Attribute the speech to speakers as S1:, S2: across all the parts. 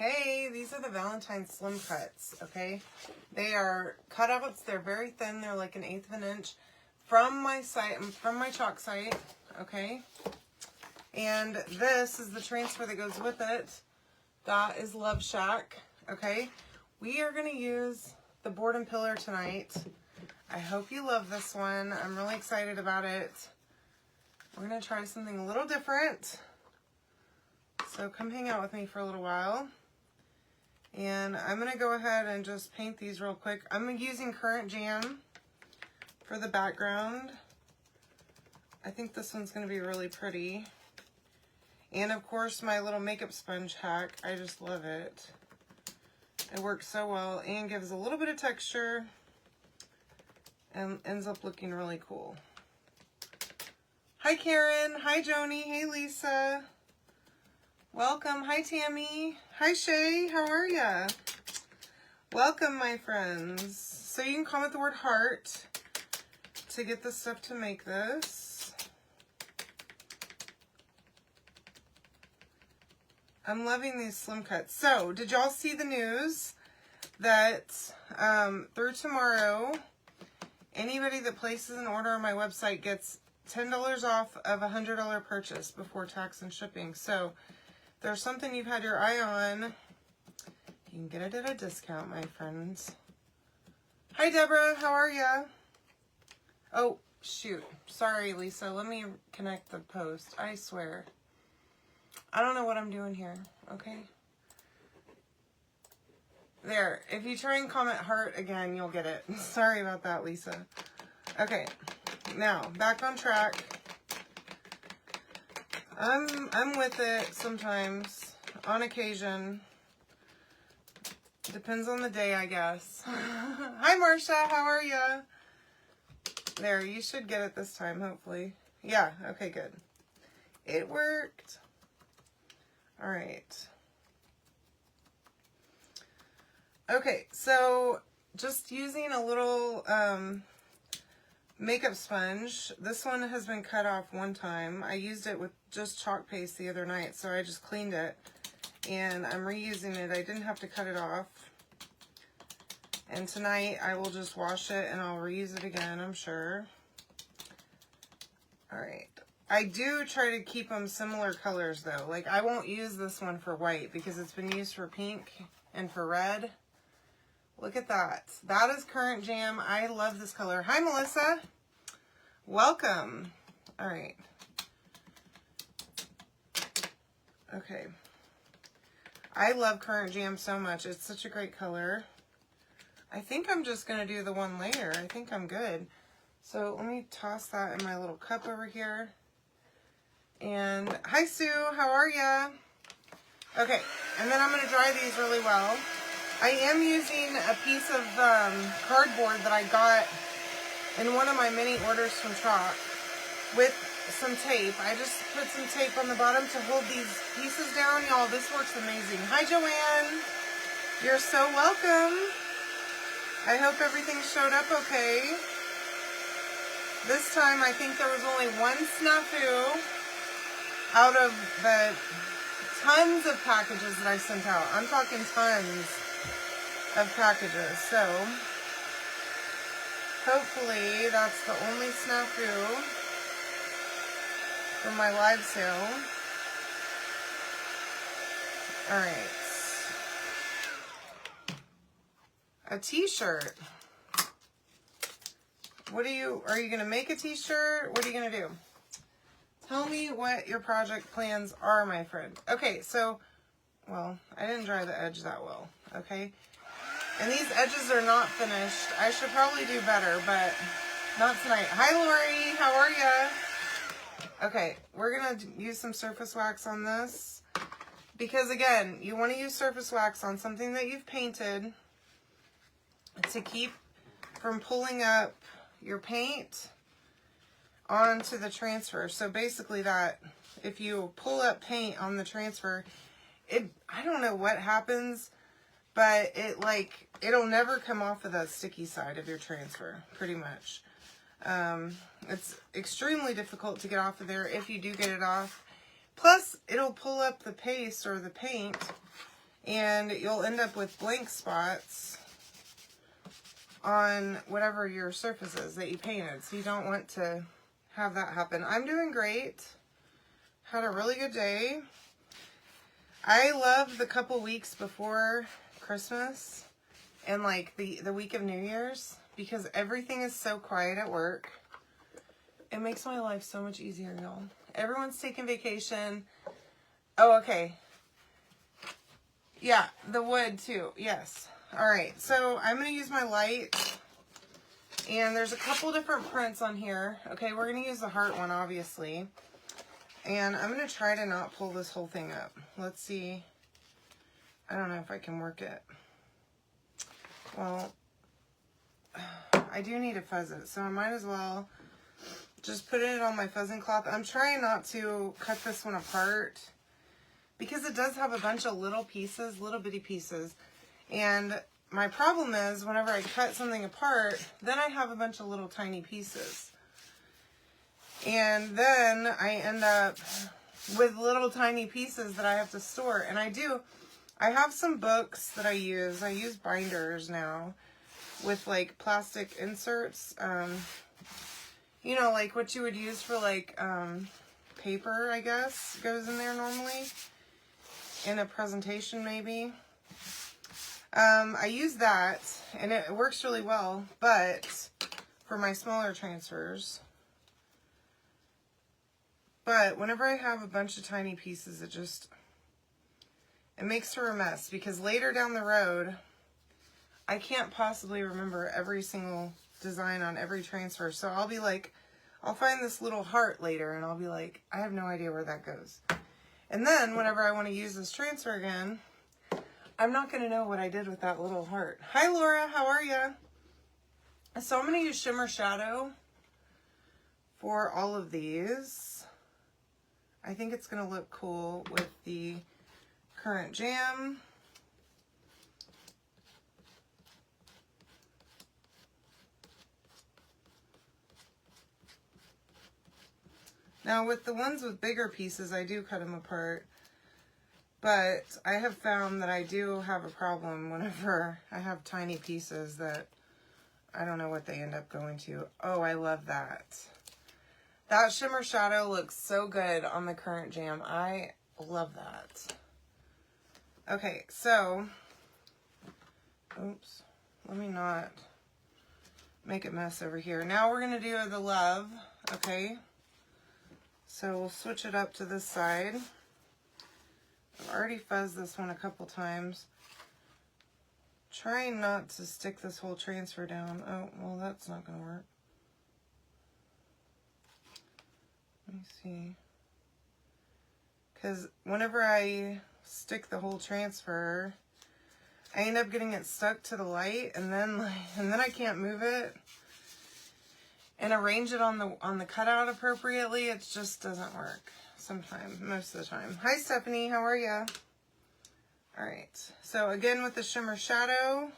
S1: Hey, these are the Valentine Slim Cuts, okay? They are cutouts. They're very thin. They're like 1/8 of an inch from my site, from my chalk site, okay? And this is the transfer that goes with it. That is Love Shack, okay? We are going to use the board and pillar tonight. I hope you love this one. I'm really excited about it. We're going to try something a little different. So come hang out with me for a little while. And I'm going to go ahead and just paint these real quick. I'm using Current Jam for the background. I think this one's going to be really pretty. And of course my little makeup sponge hack. I just love it. It works so well and gives a little bit of texture and ends up looking really cool. Hi Karen. Hi Joni. Hey Lisa. Welcome. Hi Tammy. Hi Shay. How are ya? Welcome my friends. So you can comment the word heart to get the stuff to make this. I'm loving these slim cuts. So did y'all see the news that through tomorrow, anybody that places an order on my website gets $10 off of a $100 purchase before tax and shipping. So there's something you've had your eye on. You can get it at a discount, my friends. Hi, Deborah. How are ya? Oh, shoot. Sorry, Lisa. Let me connect the post. I swear. I don't know what I'm doing here, okay? There. If you try and comment heart again, you'll get it. Sorry about that, Lisa. Okay. Now, back on track. I'm with it sometimes, on occasion. Depends on the day, I guess. Hi, Marcia. How are ya? There, you should get it this time, hopefully. Yeah, okay, good. It worked. All right. Okay, so just using a little makeup sponge. This one has been cut off one time. I used it with just chalk paste the other night, so I just cleaned it. And I'm reusing it. I didn't have to cut it off. And tonight I will just wash it and I'll reuse it again, I'm sure. Alright. I do try to keep them similar colors though. Like I won't use this one for white because it's been used for pink and for red. Look at that. That is Current Jam. I love this color. Hi, Melissa. Welcome. All right. Okay. I love Current Jam so much. It's such a great color. I think I'm just going to do the one layer. I think I'm good. So let me toss that in my little cup over here. And hi, Sue. How are ya? Okay. And then I'm going to dry these really well. I am using a piece of cardboard that I got in one of my mini orders from Chalk with some tape. I just put some tape on the bottom to hold these pieces down. Y'all, this works amazing. Hi, Joanne. You're so welcome. I hope everything showed up okay. This time, I think there was only one snafu out of the tons of packages that I sent out. I'm talking tons of packages, so hopefully that's the only snafu from my live sale. Alright. A t-shirt. Are you going to make a t-shirt? What are you going to do? Tell me what your project plans are, my friend. Okay, so, well, I didn't dry the edge that well, okay? And these edges are not finished. I should probably do better, but not tonight. Hi, Lori. How are ya? Okay, we're going to use some surface wax on this. Because, again, you want to use surface wax on something that you've painted to keep from pulling up your paint onto the transfer. So, basically that, if you pull up paint on the transfer, I don't know what happens, but it'll never come off of the sticky side of your transfer, pretty much. It's extremely difficult to get off of there if you do get it off. Plus, it'll pull up the paste or the paint And you'll end up with blank spots on whatever your surface is that you painted. So you don't want to have that happen. I'm doing great. Had a really good day. I love the couple weeks before Christmas and like the week of New Year's because everything is so quiet at work. It makes my life so much easier, y'all. Everyone's taking vacation. Oh, okay. Yeah, the wood too. Yes. All right. So I'm going to use my light. And there's a couple different prints on here. Okay, we're going to use the heart one, obviously. And I'm going to try to not pull this whole thing up. Let's see. I don't know if I can work it. Well, I do need to fuzz it. So I might as well just put it on my fuzzing cloth. I'm trying not to cut this one apart because it does have a bunch of little pieces, little bitty pieces. And my problem is whenever I cut something apart, then I have a bunch of little tiny pieces. And then I end up with little tiny pieces that I have to store. And I have some books that I use. I use binders now with like plastic inserts. You know, like what you would use for like paper, I guess, goes in there normally. In a presentation maybe. I use that and it works really well, but for my smaller transfers. But whenever I have a bunch of tiny pieces, it makes for a mess because later down the road, I can't possibly remember every single design on every transfer. So I'll be like, I'll find this little heart later and I'll be like, I have no idea where that goes. And then whenever I want to use this transfer again, I'm not going to know what I did with that little heart. Hi, Laura. How are you? So I'm going to use Shimmer Shadow for all of these. I think it's going to look cool with the current jam. Now with the ones with bigger pieces, I do cut them apart. But I have found that I do have a problem whenever I have tiny pieces that I don't know what they end up going to. Oh, I love that. That Shimmer Shadow looks so good on the current jam. I love that. Okay, so, oops, let me not make a mess over here. Now we're going to do the love, okay? So we'll switch it up to this side. I've already fuzzed this one a couple times. Trying not to stick this whole transfer down. Oh, well, that's not going to work. Let me see. Because whenever I stick the whole transfer, I end up getting it stuck to the light, and then I can't move it and arrange it on the cutout appropriately. It just doesn't work sometimes, most of the time. Hi, Stephanie. How are you? All right. So again with the Shimmer Shadow.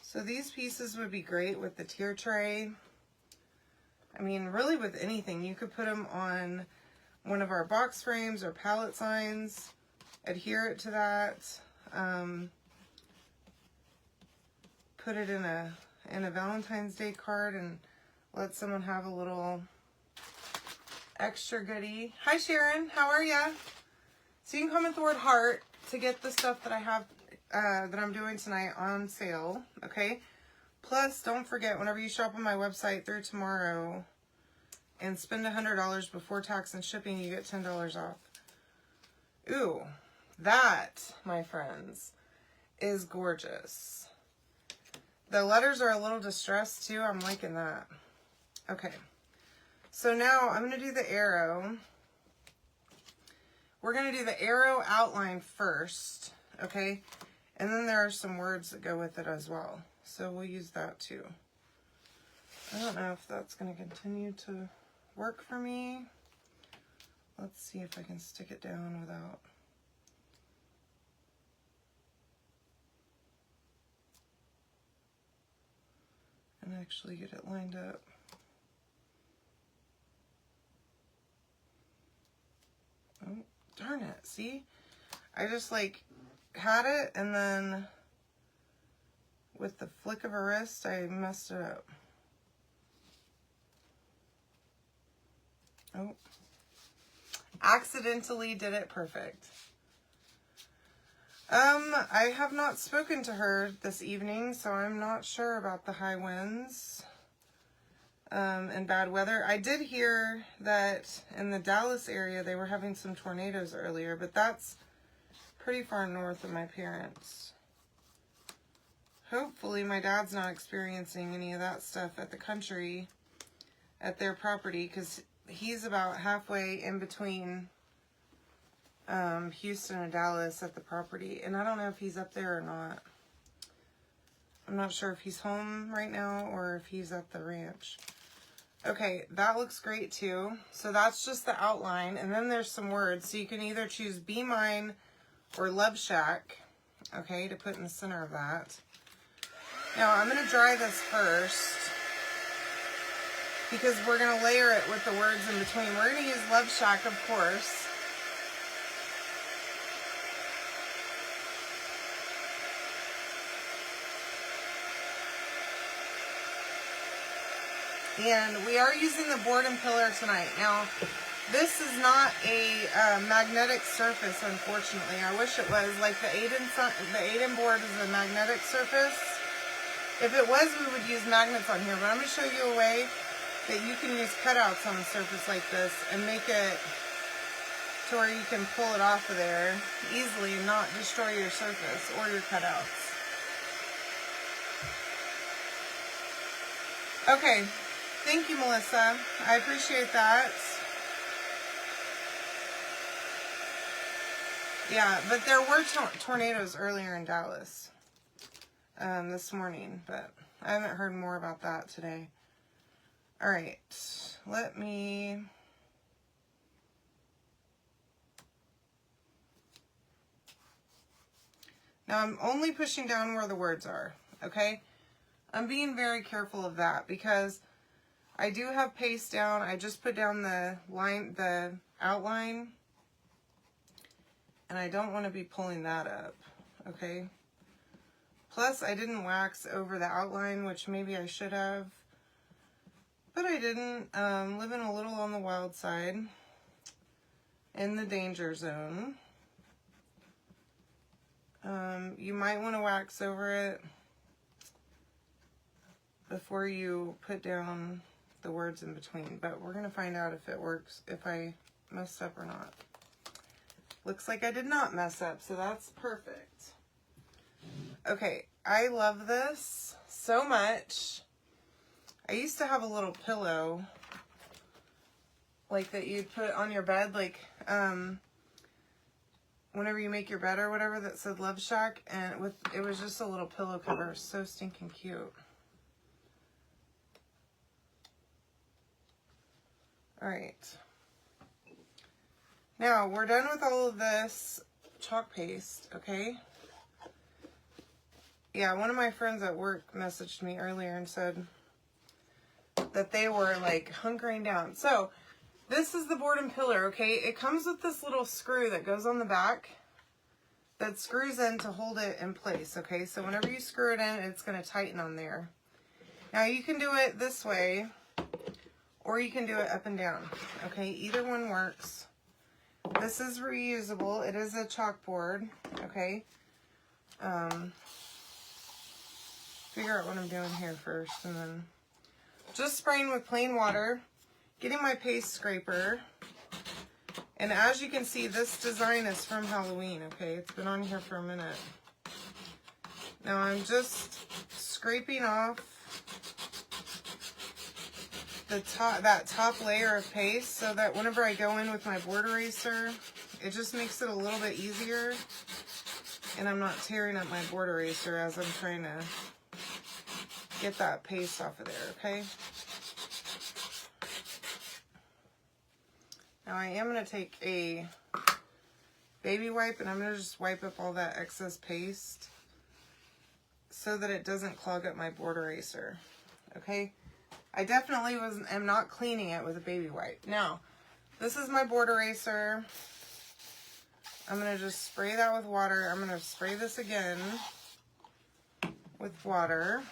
S1: So these pieces would be great with the tier tray. I mean, really with anything. You could put them on one of our box frames or palette signs. Adhere it to that. Put it in a Valentine's Day card and let someone have a little extra goodie. Hi Sharon, how are ya? So you can comment the word heart to get the stuff that I have that I'm doing tonight on sale, okay? Plus, don't forget, whenever you shop on my website through tomorrow and spend $100 before tax and shipping, you get $10 off. Ooh, that, my friends, is gorgeous. The letters are a little distressed too. I'm liking that. Okay. So now I'm going to do the arrow. We're going to do the arrow outline first. Okay. And then there are some words that go with it as well. So we'll use that too. I don't know if that's going to continue to work for me. Let's see if I can stick it down without... and actually get it lined up. darn it, see? I just like had it and then with the flick of a wrist, I messed it up. Oh. Accidentally did it perfect. I have not spoken to her this evening, so I'm not sure about the high winds and bad weather. I did hear that in the Dallas area they were having some tornadoes earlier, but that's pretty far north of my parents. Hopefully my dad's not experiencing any of that stuff at the country, at their property, because he's about halfway in between Houston and Dallas at the property, and I don't know if he's up there or not. I'm not sure if he's home right now or if he's at the ranch. Okay, that looks great too. So that's just the outline, and then there's some words. So you can either choose Be Mine or Love Shack, okay, to put in the center of that. Now I'm going to dry this first because we're going to layer it with the words in between. We're going to use Love Shack, of course. And we are using the board and pillar tonight. Now, this is not a magnetic surface, unfortunately. I wish it was. Like the Aiden board is a magnetic surface. If it was, we would use magnets on here. But I'm going to show you a way that you can use cutouts on a surface like this and make it to where you can pull it off of there easily and not destroy your surface or your cutouts. Okay. Thank you, Melissa. I appreciate that. Yeah, but there were tornadoes earlier in Dallas this morning, but I haven't heard more about that today. All right, let me... Now I'm only pushing down where the words are, okay? I'm being very careful of that because I do have paste down. I just put down the outline, and I don't want to be pulling that up, okay? Plus, I didn't wax over the outline, which maybe I should have, but I didn't. Living a little on the wild side, in the danger zone. You might want to wax over it before you put down the words in between, but we're going to find out if it works, if I messed up or not. Looks like I did not mess up, so that's perfect. Okay, I love this so much. I used to have a little pillow like that you'd put on your bed, like whenever you make your bed or whatever, that said Love Shack, and it was just a little pillow cover. So stinking cute. All right. Now, we're done with all of this chalk paste, okay? Yeah, one of my friends at work messaged me earlier and said that they were, like, hunkering down. So, this is the board and pillar, okay? It comes with this little screw that goes on the back that screws in to hold it in place, okay? So, whenever you screw it in, it's going to tighten on there. Now, you can do it this way, or you can do it up and down, okay? Either one works. This is reusable. It is a chalkboard, okay? Figure out what I'm doing here first, and then just spraying with plain water, getting my paste scraper, and as you can see, this design is from Halloween, okay? It's been on here for a minute. Now I'm just scraping off the that top layer of paste so that whenever I go in with my board eraser, it just makes it a little bit easier, and I'm not tearing up my board eraser as I'm trying to get that paste off of there, okay? Now I am going to take a baby wipe and I'm going to just wipe up all that excess paste so that it doesn't clog up my board eraser, okay? I definitely am not cleaning it with a baby wipe. Now, this is my board eraser. I'm going to just spray that with water. I'm going to spray this again with water.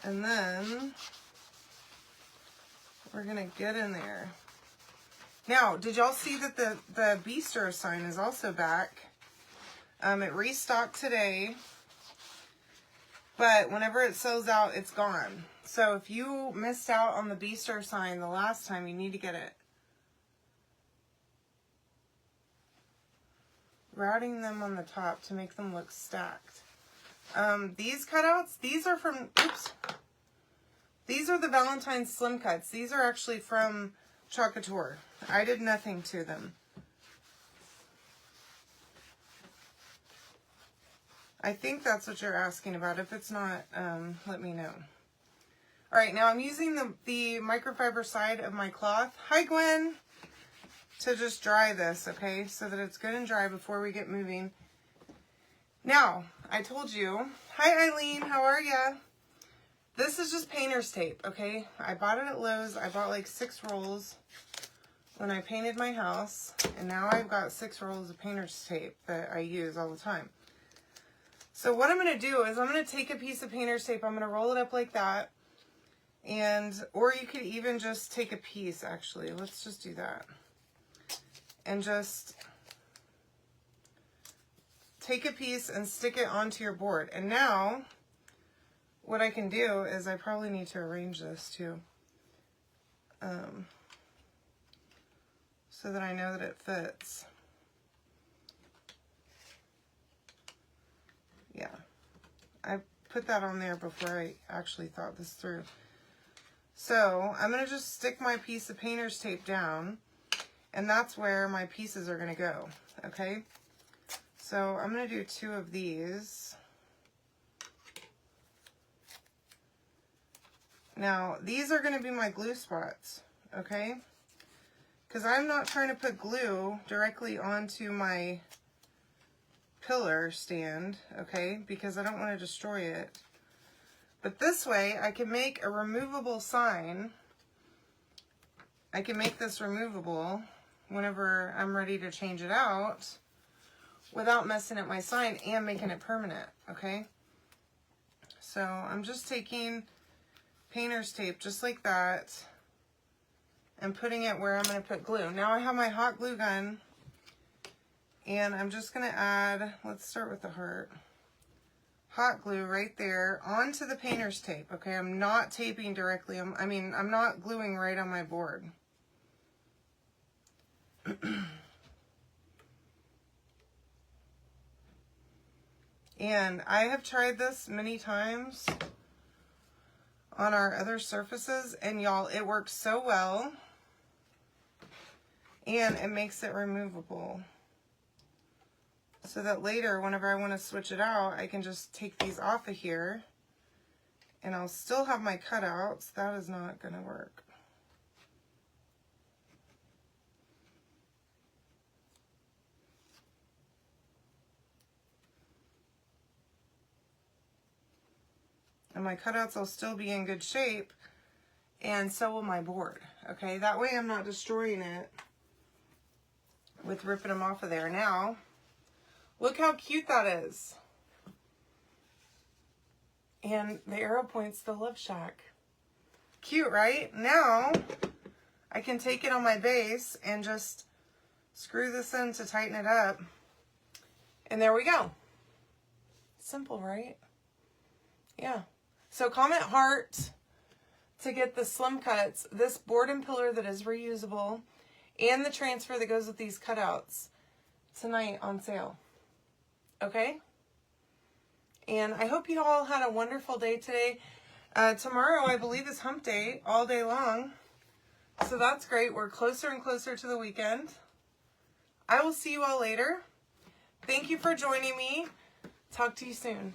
S1: And then we're going to get in there. Now, did y'all see that the Bistro sign is also back? It restocked today, but whenever it sells out, it's gone. So if you missed out on the Bistro sign the last time, you need to get it. Routing them on the top to make them look stacked. These cutouts, these are from, oops. These are the Valentine's Slim Cuts. These are actually from Chalk Couture. I did nothing to them. I think that's what you're asking about. If it's not, let me know. All right, now I'm using the microfiber side of my cloth. Hi, Gwen. To just dry this, okay? So that it's good and dry before we get moving. Now, I told you. Hi, Eileen. How are ya? This is just painter's tape, okay? I bought it at Lowe's. I bought like 6 rolls when I painted my house. And now I've got 6 rolls of painter's tape that I use all the time. So what I'm going to do is I'm going to take a piece of painter's tape. I'm going to roll it up like that. Or you could even just take a piece, actually. Let's just do that. And just take a piece and stick it onto your board. And now, what I can do is I probably need to arrange this too. So that I know that it fits. Yeah. I put that on there before I actually thought this through. So I'm going to just stick my piece of painter's tape down, and that's where my pieces are going to go, okay? So I'm going to do 2 of these. Now, these are going to be my glue spots, okay? Because I'm not trying to put glue directly onto my pillar stand, okay? Because I don't want to destroy it. But this way, I can make a removable sign. I can make this removable whenever I'm ready to change it out without messing up my sign and making it permanent, okay? So I'm just taking painter's tape just like that and putting it where I'm going to put glue. Now I have my hot glue gun, and I'm just going to add, let's start with the heart, hot glue right there onto the painter's tape, okay? I'm not taping directly, I'm not gluing right on my board. And I have tried this many times on our other surfaces, and y'all, it works so well, and it makes it removable. So that later, whenever I want to switch it out, I can just take these off of here, and I'll still have my cutouts. That is not going to work. And my cutouts will still be in good shape, and so will my board, okay? That way I'm not destroying it with ripping them off of there. Now, look how cute that is. And the arrow points to Love Shack. Cute, right? Now, I can take it on my base and just screw this in to tighten it up. And there we go. Simple, right? Yeah. So comment heart to get the Slim Cuts, this board and pillar that is reusable, and the transfer that goes with these cutouts tonight on sale. Okay? And I hope you all had a wonderful day today. Tomorrow, I believe, is hump day all day long. So that's great. We're closer and closer to the weekend. I will see you all later. Thank you for joining me. Talk to you soon.